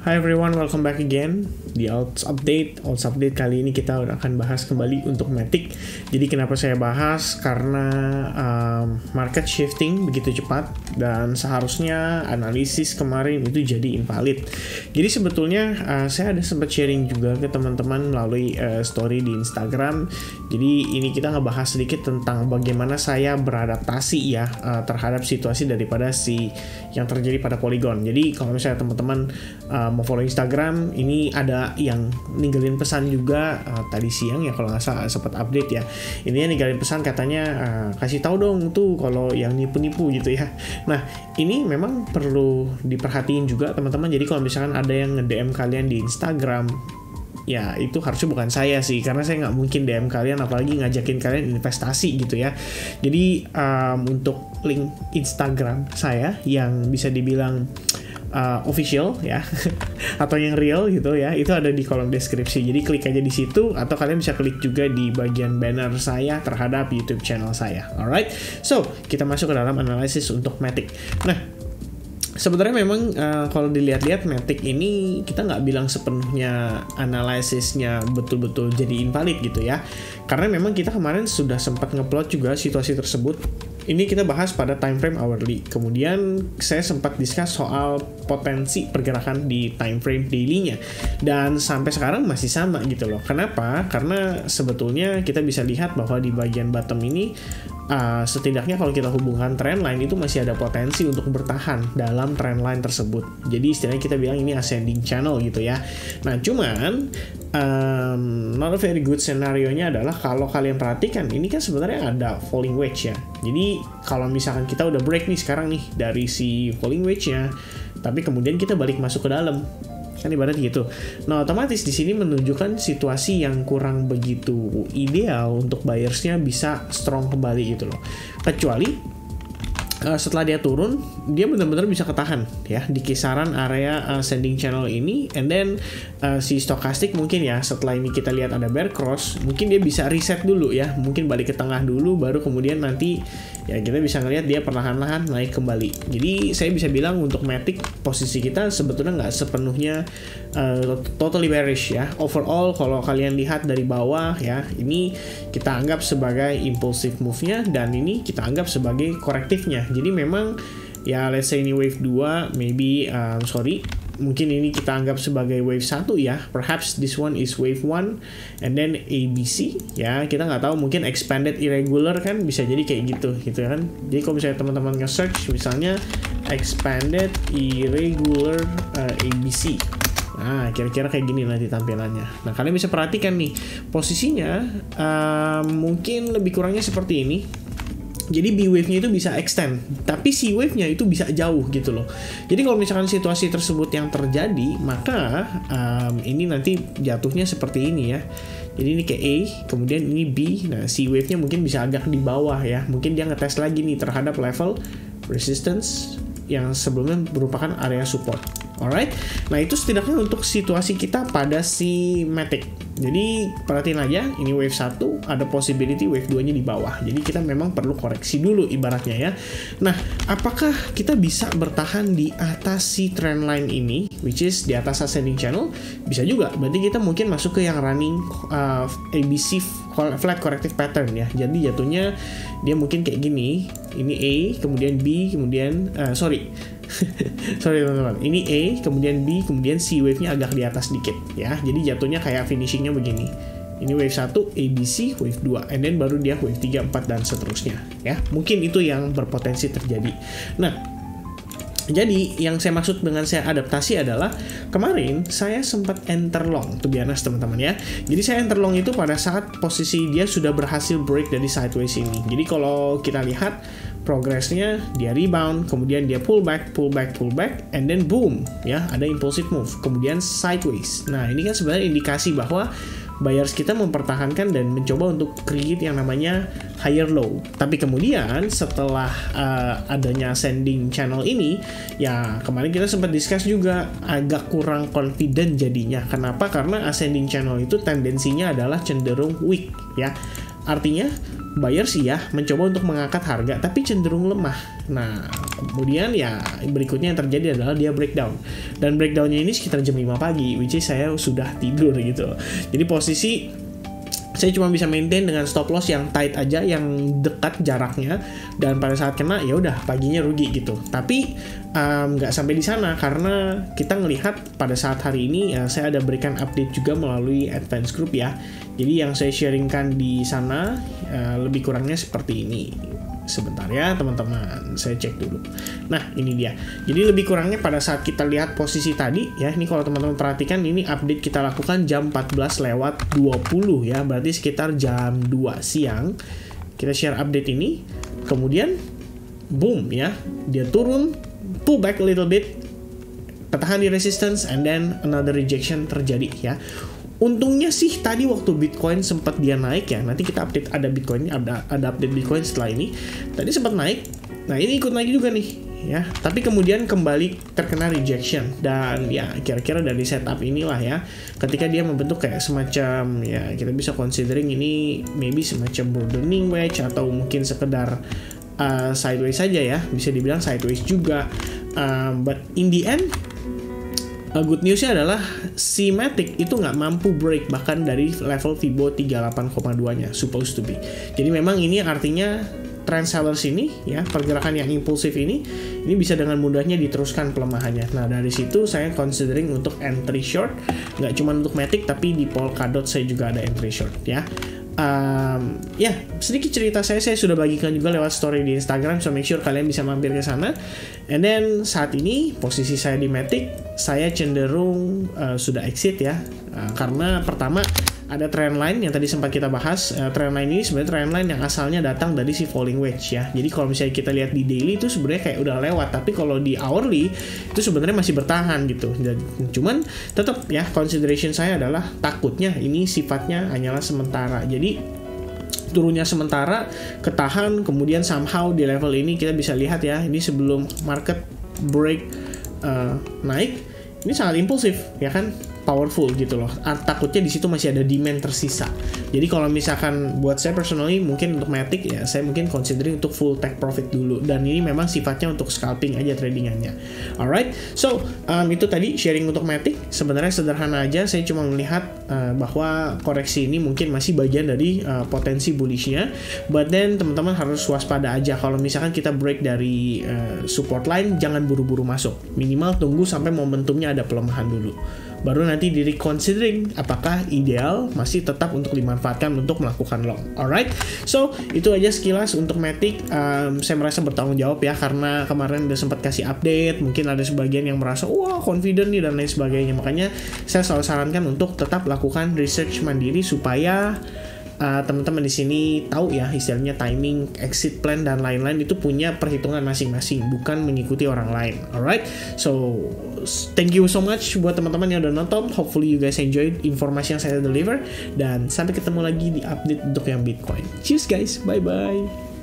Hi everyone, welcome back again di Alts Update kali ini kita akan bahas kembali untuk Matic. Jadi kenapa saya bahas? Karena market shifting begitu cepat dan seharusnya analisis kemarin itu jadi invalid. Jadi sebetulnya saya ada sempat sharing juga ke teman-teman melalui story di Instagram. Jadi ini kita ngebahas sedikit tentang bagaimana saya beradaptasi ya terhadap situasi daripada yang terjadi pada Polygon. Jadi kalau misalnya teman-teman mau follow Instagram, ini ada yang ninggalin pesan juga tadi siang ya kalau nggak salah sempat update ya. Ini ninggalin pesan katanya kasih tahu dong tuh kalau yang nipu-nipu gitu ya. Nah ini memang perlu diperhatiin juga teman-teman. Jadi kalau misalkan ada yang nge-DM kalian di Instagram, ya itu harusnya bukan saya sih, karena saya nggak mungkin DM kalian apalagi ngajakin kalian investasi gitu ya. Jadi untuk link Instagram saya yang bisa dibilang official ya atau yang real gitu ya, itu ada di kolom deskripsi. Jadi klik aja di situ atau kalian bisa klik juga di bagian banner saya terhadap YouTube channel saya. Alright, so kita masuk ke dalam analisis untuk Matic. Nah sebenarnya memang kalau dilihat-lihat Matic ini kita nggak bilang sepenuhnya analisisnya betul-betul jadi invalid gitu ya, karena memang kita kemarin sudah sempat ngeplot juga situasi tersebut. Ini kita bahas pada time frame hourly. Kemudian saya sempat discuss soal potensi pergerakan di time frame daily-nya. Dan sampai sekarang masih sama gitu loh. Kenapa? Karena sebetulnya kita bisa lihat bahwa di bagian bottom ini setidaknya kalau kita hubungkan trendline itu masih ada potensi untuk bertahan dalam trendline tersebut. Jadi istilahnya kita bilang ini ascending channel gitu ya. Nah cuman not a very good scenario-nya adalah kalau kalian perhatikan ini kan sebenarnya ada falling wedge ya. Jadi kalau misalkan kita udah break nih sekarang nih dari si falling wedge-nya, tapi kemudian kita balik masuk ke dalam, kan ibarat gitu. Nah otomatis di sini menunjukkan situasi yang kurang begitu ideal untuk buyers-nya bisa strong kembali gitu loh. Kecuali setelah dia turun, dia benar-benar bisa ketahan ya di kisaran area ascending channel ini, and then si stokastik mungkin ya setelah ini kita lihat ada bear cross, mungkin dia bisa reset dulu ya, mungkin balik ke tengah dulu, baru kemudian nanti ya kita bisa ngelihat dia perlahan-lahan naik kembali. Jadi saya bisa bilang untuk Matic posisi kita sebetulnya nggak sepenuhnya totally bearish ya. Overall kalau kalian lihat dari bawah ya, ini kita anggap sebagai impulsive move-nya dan ini kita anggap sebagai korektifnya. Jadi memang ya let's say ini wave 2, maybe mungkin ini kita anggap sebagai wave 1 ya. Perhaps this one is wave 1 and then ABC ya. Kita nggak tahu, mungkin expanded irregular kan bisa jadi kayak gitu kan. Jadi kalau misalnya teman-teman nge-search misalnya expanded irregular ABC, nah kira-kira kayak gini nanti tampilannya. Nah kalian bisa perhatikan nih posisinya mungkin lebih kurangnya seperti ini. Jadi B wave-nya itu bisa extend, tapi C wave-nya itu bisa jauh gitu loh. Jadi kalau misalkan situasi tersebut yang terjadi, maka ini nanti jatuhnya seperti ini ya. Jadi ini kayak A, kemudian ini B. Nah C wave-nya mungkin bisa agak di bawah ya. Mungkin dia ngetes lagi nih terhadap level resistance yang sebelumnya merupakan area support. Alright, nah itu setidaknya untuk situasi kita pada si Matic. Jadi perhatiin aja, ini wave 1 ada possibility wave 2 nya di bawah. Jadi kita memang perlu koreksi dulu ibaratnya ya. Nah, apakah kita bisa bertahan di atas si trendline ini, which is di atas ascending channel? Bisa juga, berarti kita mungkin masuk ke yang running ABC flat corrective pattern ya. Jadi jatuhnya dia mungkin kayak gini. Ini A, kemudian B, kemudian sorry teman-teman, ini A, kemudian B, kemudian C wave-nya agak di atas dikit ya. Jadi jatuhnya kayak finishingnya begini. Ini wave 1, ABC, wave 2, and then baru dia wave 3, 4, dan seterusnya ya. Mungkin itu yang berpotensi terjadi. Nah, jadi yang saya maksud dengan saya adaptasi adalah kemarin saya sempat enter long, to be honest teman-teman ya. Jadi saya enter long itu pada saat posisi dia sudah berhasil break dari sideways ini. Jadi kalau kita lihat progresnya, dia rebound, kemudian dia pull back, and then boom ya, ada impulsive move, kemudian sideways. Nah ini kan sebenarnya indikasi bahwa buyers kita mempertahankan dan mencoba untuk create yang namanya higher low. Tapi kemudian setelah adanya ascending channel ini, ya kemarin kita sempat discuss juga agak kurang confident jadinya. Kenapa? Karena ascending channel itu tendensinya adalah cenderung weak ya. Artinya buyers iya mencoba untuk mengangkat harga tapi cenderung lemah. Nah, kemudian ya berikutnya yang terjadi adalah dia breakdown. Dan breakdownnya ini sekitar jam 5 pagi, which is saya sudah tidur gitu. Jadi posisi saya cuma bisa maintain dengan stop loss yang tight aja, yang dekat jaraknya, dan pada saat kena ya udah paginya rugi gitu. Tapi nggak sampai di sana karena kita ngelihat pada saat hari ini ya, saya ada berikan update juga melalui advance group ya. Jadi yang saya sharingkan di sana lebih kurangnya seperti ini. Sebentar ya teman-teman, saya cek dulu. Nah ini dia. Jadi lebih kurangnya pada saat kita lihat posisi tadi ya, ini kalau teman-teman perhatikan ini update kita lakukan jam 14:20 ya, berarti sekitar jam 2 siang kita share update ini. Kemudian boom ya, dia turun, pull back a little bit, tertahan di resistance, and then another rejection terjadi ya. Untungnya sih tadi waktu Bitcoin sempat dia naik ya, nanti kita update ada Bitcoin, ada update Bitcoin setelah ini. Tadi sempat naik, nah ini ikut naik juga nih ya, tapi kemudian kembali terkena rejection. Dan ya kira-kira dari setup inilah ya, ketika dia membentuk kayak semacam ya, kita bisa considering ini maybe semacam broadening wedge atau mungkin sekedar sideways saja ya, bisa dibilang sideways juga. But in the end good newsnya adalah si Matic itu nggak mampu break bahkan dari level Fibo 38,2-nya supposed to be. Jadi memang ini artinya trend sellers ini ya, pergerakan yang impulsif ini bisa dengan mudahnya diteruskan pelemahannya. Nah dari situ saya considering untuk entry short, nggak cuma untuk Matic tapi di Polkadot saya juga ada entry short ya. Ya sedikit cerita saya sudah bagikan juga lewat story di Instagram, so make sure kalian bisa mampir ke sana. And then saat ini posisi saya di Matic, saya cenderung sudah exit ya, karena pertama ada trend line yang tadi sempat kita bahas. Trend line ini sebenarnya trend line yang asalnya datang dari si falling wedge ya. Jadi kalau misalnya kita lihat di daily itu sebenarnya kayak udah lewat, tapi kalau di hourly itu sebenarnya masih bertahan gitu. Dan cuman tetap ya, consideration saya adalah takutnya ini sifatnya hanyalah sementara. Jadi turunnya sementara, ketahan, kemudian somehow di level ini kita bisa lihat ya, ini sebelum market break naik, ini sangat impulsif ya kan, powerful gitu loh. Takutnya di situ masih ada demand tersisa. Jadi kalau misalkan buat saya personally, mungkin untuk Matic ya, saya mungkin considering untuk full take profit dulu. Dan ini memang sifatnya untuk scalping aja tradingannya. Alright, so itu tadi sharing untuk Matic. Sebenarnya sederhana aja, saya cuma melihat bahwa koreksi ini mungkin masih bagian dari potensi bullishnya. But then teman-teman harus waspada aja kalau misalkan kita break dari support line, jangan buru-buru masuk. Minimal tunggu sampai momentumnya ada pelemahan dulu, baru nanti di reconsidering apakah ideal masih tetap untuk dimanfaatkan untuk melakukan long. Alright, so itu aja sekilas untuk Matic. Saya merasa bertanggung jawab ya, karena kemarin udah sempat kasih update, mungkin ada sebagian yang merasa wah confident nih dan lain sebagainya. Makanya saya selalu sarankan untuk tetap lakukan research mandiri supaya teman-teman di sini tahu ya, istilahnya timing, exit plan dan lain-lain itu punya perhitungan masing-masing, bukan mengikuti orang lain. Alright, so thank you so much buat teman-teman yang udah nonton. Hopefully you guys enjoyed informasi yang saya deliver, dan sampai ketemu lagi di update untuk yang Bitcoin. Cheers guys, bye bye.